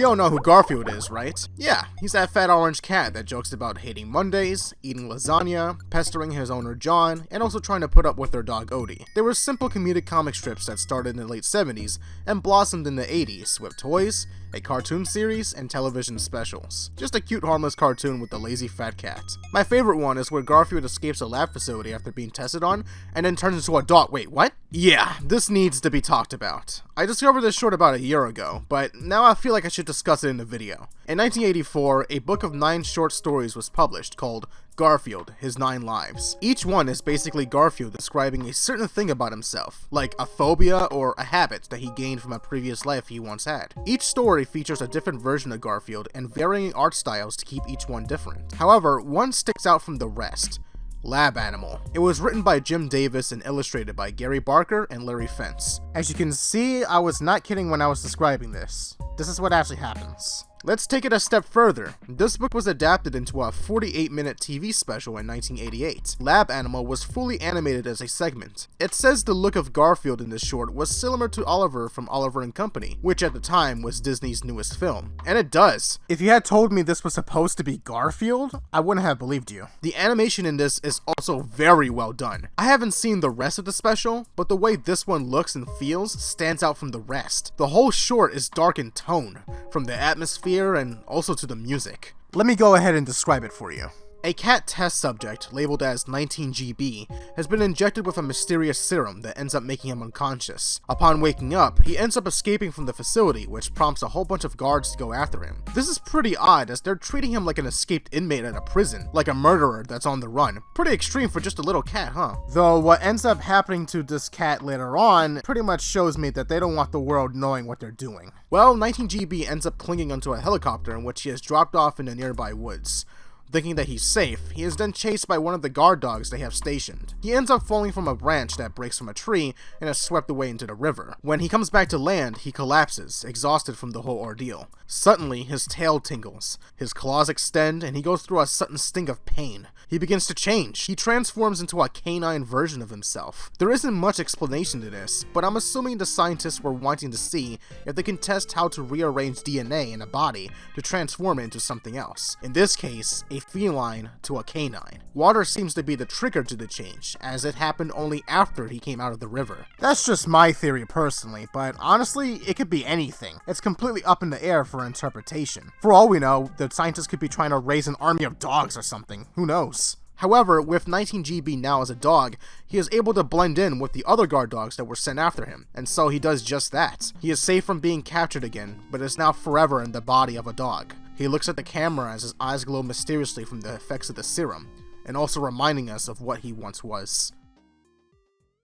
We all know who Garfield is, right? Yeah, he's that fat orange cat that jokes about hating Mondays, eating lasagna, pestering his owner John, and also trying to put up with their dog Odie. They were simple comedic comic strips that started in the late 70s and blossomed in the 80s with toys, a cartoon series, and television specials. Just a cute harmless cartoon with a lazy fat cat. My favorite one is where Garfield escapes a lab facility after being tested on, and then turns into a dog. Wait, what? Yeah, this needs to be talked about. I discovered this short about a year ago, but now I feel like I should discuss it in the video. In 1984, a book of 9 short stories was published called Garfield, His 9 Lives. Each one is basically Garfield describing a certain thing about himself, like a phobia or a habit that he gained from a previous life he once had. Each story features a different version of Garfield and varying art styles to keep each one different. However, one sticks out from the rest. Lab Animal. It was written by Jim Davis and illustrated by Gary Barker and Larry Fentz. As you can see, I was not kidding when I was describing this. This is what actually happens. Let's take it a step further. This book was adapted into a 48-minute TV special in 1988. Lab Animal was fully animated as a segment. It says the look of Garfield in this short was similar to Oliver from Oliver and Company, which at the time was Disney's newest film. And it does. If you had told me this was supposed to be Garfield, I wouldn't have believed you. The animation in this is also very well done. I haven't seen the rest of the special, but the way this one looks and feels stands out from the rest. The whole short is dark in tone, from the atmosphere and also to the music. Let me go ahead and describe it for you. A cat test subject, labeled as 19GB, has been injected with a mysterious serum that ends up making him unconscious. Upon waking up, he ends up escaping from the facility, which prompts a whole bunch of guards to go after him. This is pretty odd, as they're treating him like an escaped inmate at a prison, like a murderer that's on the run. Pretty extreme for just a little cat, huh? Though what ends up happening to this cat later on pretty much shows me that they don't want the world knowing what they're doing. Well, 19GB ends up clinging onto a helicopter in which he is dropped off in the nearby woods. Thinking that he's safe, he is then chased by one of the guard dogs they have stationed. He ends up falling from a branch that breaks from a tree and is swept away into the river. When he comes back to land, he collapses, exhausted from the whole ordeal. Suddenly, his tail tingles, his claws extend, and he goes through a sudden sting of pain. He begins to change. He transforms into a canine version of himself. There isn't much explanation to this, but I'm assuming the scientists were wanting to see if they can test how to rearrange DNA in a body to transform it into something else. In this case, a feline to a canine. Water seems to be the trigger to the change, as it happened only after he came out of the river. That's just my theory personally, but honestly, it could be anything. It's completely up in the air for interpretation. For all we know, the scientists could be trying to raise an army of dogs or something. Who knows? However, with 19GB now as a dog, he is able to blend in with the other guard dogs that were sent after him, and so he does just that. He is safe from being captured again, but is now forever in the body of a dog. He looks at the camera as his eyes glow mysteriously from the effects of the serum, and also reminding us of what he once was.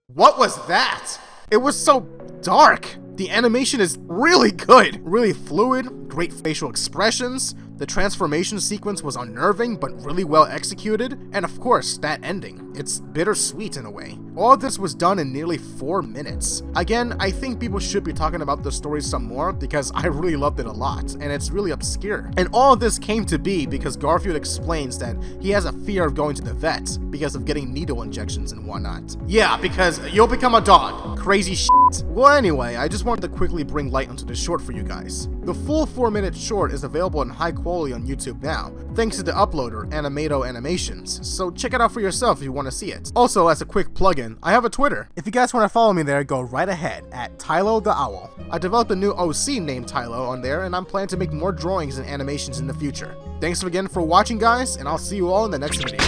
What was that? It was so dark! The animation is really good, really fluid, great facial expressions. The transformation sequence was unnerving, but really well executed, and of course, that ending. It's bittersweet in a way. All of this was done in nearly 4 minutes. Again, I think people should be talking about the story some more, because I really loved it a lot, and it's really obscure. And all of this came to be because Garfield explains that he has a fear of going to the vet, because of getting needle injections and whatnot. Yeah, because you'll become a dog. Crazy shit. Well anyway, I just wanted to quickly bring light onto this short for you guys. The full 4-minute short is available in high quality on YouTube now, thanks to the uploader Animato Animations, so check it out for yourself if you want to see it. Also, as a quick plug-in, I have a Twitter. If you guys want to follow me there, go right ahead, at Tylo the Owl. I developed a new OC named Tylo on there, and I'm planning to make more drawings and animations in the future. Thanks again for watching, guys, and I'll see you all in the next video.